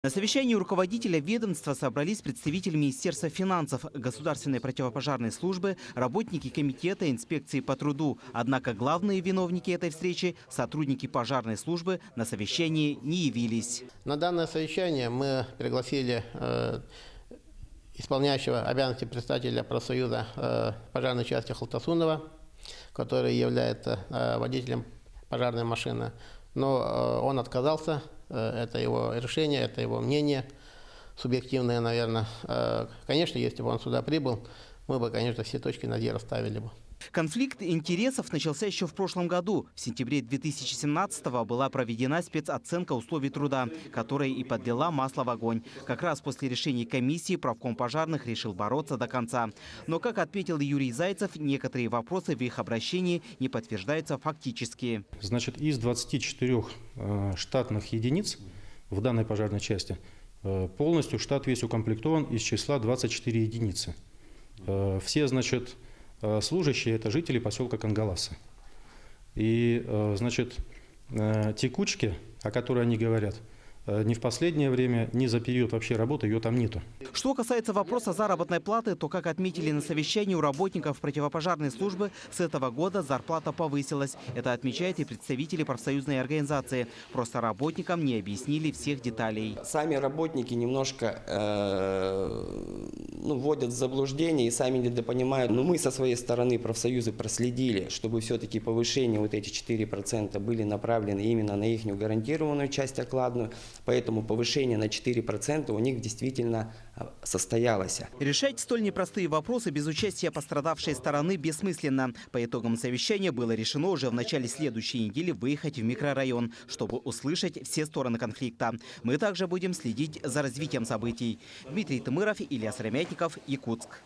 На совещании руководителя ведомства собрались представители Министерства финансов, Государственной противопожарной службы, работники комитета инспекции по труду. Однако главные виновники этой встречи, сотрудники пожарной службы, на совещании не явились. На данное совещание мы пригласили исполняющего обязанности представителя профсоюза пожарной части Халтасунова, который является водителем пожарной машины. Но он отказался, это его решение, это его мнение, субъективное, наверное. Конечно, если бы он сюда прибыл, мы бы, конечно, все точки над «и» расставили бы. Конфликт интересов начался еще в прошлом году. В сентябре 2017-го была проведена спецоценка условий труда, которая и подлила масло в огонь. Как раз после решения комиссии правком пожарных решил бороться до конца. Но, как отметил Юрий Зайцев, некоторые вопросы в их обращении не подтверждаются фактически. Значит, из 24 штатных единиц в данной пожарной части полностью штат весь укомплектован из числа 24 единицы. Все, значит, служащие – это жители поселка Кангаласы. И, значит, текучки, о которой они говорят, ни в последнее время, ни за период вообще работы ее там нету. Что касается вопроса заработной платы, то, как отметили на совещании у работников противопожарной службы, с этого года зарплата повысилась. Это отмечают и представители профсоюзной организации. Просто работникам не объяснили всех деталей. Сами работники немножко вводят в заблуждение и сами недопонимают. Но мы со своей стороны, профсоюзы, проследили, чтобы все-таки повышение, вот эти 4% были направлены именно на их гарантированную часть окладную. Поэтому повышение на 4% у них действительно состоялось. Решать столь непростые вопросы без участия пострадавшей стороны бессмысленно. По итогам совещания было решено уже в начале следующей недели выехать в микрорайон, чтобы услышать все стороны конфликта. Мы также будем следить за развитием событий. Дмитрий Тымыров, Илья Сыромятников, Якутск.